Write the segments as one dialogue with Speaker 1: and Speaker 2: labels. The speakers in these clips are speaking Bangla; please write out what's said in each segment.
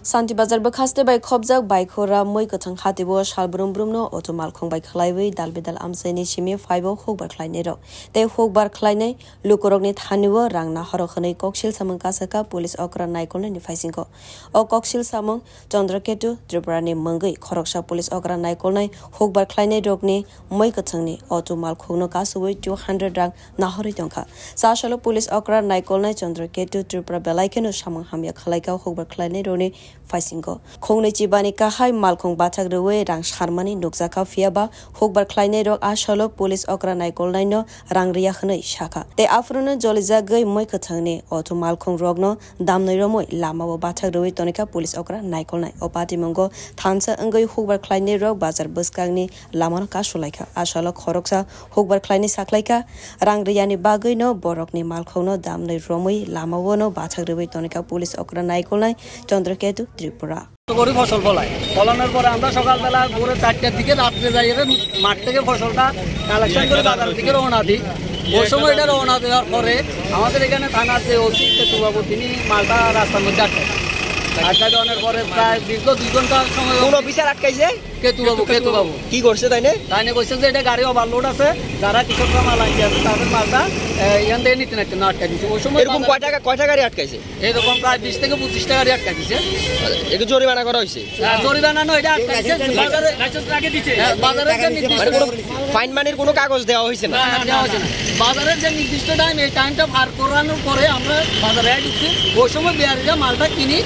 Speaker 1: Santi Bazar Bakaste by Kobzak by Kora Moikotang Hatibo, Shalbrum Bruno, Otomal Kong by Klaiwe, Dalbedal Amseni Shimi, Fibo, Hogbar Kleinero. They Hogbar Kleine, Lukorognet Haniwa, Rangna Horohane, Kokshil Samang Kasaka, Police Okra Naikon and Faisinko. O Kokshil Samang, Jondraketu, Dribrani Mungi, Koroksha Police Okra Naikone, Hogbar Kleine Dogni, Moikotangni, Otomal Kono Kasaway, 200 Rang, Nahoritonka. Sashalo Police Okra Naikone, Jondraketu, Dribra Belaikano, Shamang Hamia Kalaka, Hogbar Kleine Roni. Faisingo. Kongni Chibani Kahai Malkong Batag Rue, Rang Sharmani, Nukzaka Fiaba, Hogbar Kleinero, Ashalo, Police Okra Naikolino, Rang Riachne Shaka. The afternoon Jolizagay Moikatani, or to Malkong Rogno, Damneromo, Lama Batag Rue, Tonica, Police Okra, Naikolai, Opati Mongo, Tansa Ungoy, Hogbar Kleinero, Bazar Buskagni, Lamana Kashulaka, Ashalo Koroksa, Hogbar Kleini Saklaika, Rang Riani Bagino, Borokni Malkono, Damne Romi, Lama Wono, Batag Rue, Tonica, Police Okra Naikolai, Jondraketu. Tripura
Speaker 2: গরি ফসল ফলায় ফলানোর পরে আমরা সকালবেলা ভোর 4টার দিকে রাত্রে যাই মাঠ থেকে ফসলটা কালেকশন করে বাজার থেকে রওনা দিই ওই সময় এটা রওনা দেওয়ার পরে আমাদের এখানে থানার যে ওসি কেতুবাবু তিনি মালটা রাস্তার মধ্যে আটকা দেওয়ার পরে প্রায় দীর্ঘ 2 ঘন্টা সময়
Speaker 3: কোন অফিসার আটকাইছে কেতুবাবু কি করছে তাইনে
Speaker 2: কইছে যে এটা গাড়ি ওভারলোড আছে যারা কৃষকরা মাল আনতে আছে তাদের মালটা ইয়ান দিয়ে নিতে না আটকা দিয়েছে ওই সময়
Speaker 3: এরকম কয়টা গাড়ি আটকাইছে
Speaker 2: এরকম প্রায় 20 থেকে 25টা গাড়ি আটকা দিয়েছে
Speaker 3: একটু জরিমানা করা হইছে
Speaker 2: জরিমানা নয় এটা আটকাইছে বাজারে লাইসেন্স লাগিয়ে দিয়েছে বাজারে যে নির্দিষ্ট
Speaker 3: ফাইন মানির কোনো কাগজ দেওয়া হইছে না
Speaker 2: দেওয়া হইছে না বাজারে যে নির্দিষ্ট টাইম এই টাইমটা পার করানোর পরে আমরা বাজারে ঢুকছি ওই সময় বিয়ারিরা মালটা কিনি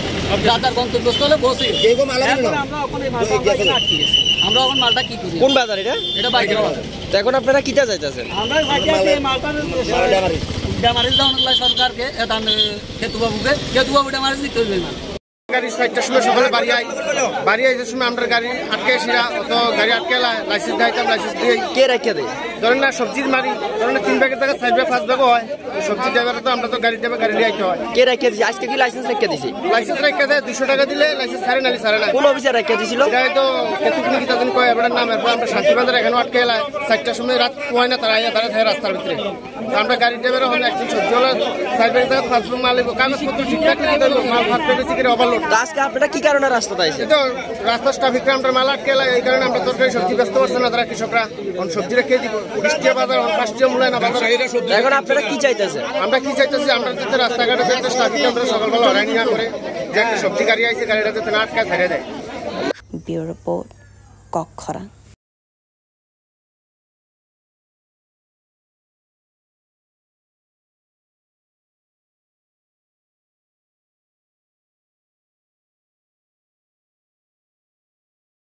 Speaker 2: বাজার গন্তব্যস্থলে বসে আমরা ওখানে মালটা আমরা এখন মালটা কি করি
Speaker 3: কোন বাজার এটা
Speaker 2: বাইকের বাজার
Speaker 3: তো এখন আপনারা কিটা যাইতাছেন
Speaker 2: আমরা বাইকে আছে মালটা ড্যামারেজ দাও না সরকারকে এদান কেতুবাবু ড্যামারেজ দিতে হইবে না
Speaker 4: গাড়ি 7টার সময় সকালে বাড়ি আইছে সময় আমরা গাড়ি আটকে ছিলা অত গাড়ি আটকে লাইসেন্স দাইতাম লাইসেন্স দিয়ে
Speaker 3: কে রাখিয়ে দেয়
Speaker 4: ধরেন না সবজির মারি ধরেন 3 ব্যাগের জায়গায় 4 ব্যাগ 5 ব্যাগও হয় সবজি ড্রাইভার তো আমরা তো গাড়ি নিয়ে আইতে হয়
Speaker 3: কে রাখিয়ে দিছে আজকে কি লাইসেন্স রাখিয়ে দিছে
Speaker 4: লাইসেন্স রাখিয়ে দেয় 200 টাকা দিলে লাইসেন্স ছাড়ে না
Speaker 3: কোন অফিসার রাখিয়ে দিছিল
Speaker 4: এটা তো কেতুকুনি কি তাদের কয় এবার নাম এরপর আমরা শান্তিবাজার এখানে আটকে 7টার সময় রাত হয় না তারা আইয়া থাকে রাস্তার ভিতরে আমরা গাড়ি ড্রাইভার হন একজন সবজিওয়ালা 4 ব্যাগের জায়গায় 5 ব্যাগ মাল নিব কাগজপত্র ঠিকঠাক না দিলে মাল ফাঁস করে দিছি ওভারলোড
Speaker 3: আজকে আপনারা কি কারণে রাস্তাতে আইছেন
Speaker 4: তো রাস্তা ট্রাফিক আমরা মাল আটকে এই কারণে আমরা তরকারি সবজি ব্যস্ত করছে না তারা কৃষকরা কোন সবজি রেখে দিব 20 বাজার 5 মূল্য না বাজার
Speaker 3: এখন আপনারা কি চাইতেছেন
Speaker 4: আমরা কি চাইতেছি আমরা যাতে রাস্তাঘাটে যাতে ট্রাফিক আমরা সকালবেলা হয়রান না করে যে একটা সবজি গাড়ি আইছে গাড়িটা যাতে না আটকা ছেড়ে দেয়
Speaker 1: ব্যুরো রিপোর্ট কক্ষরা।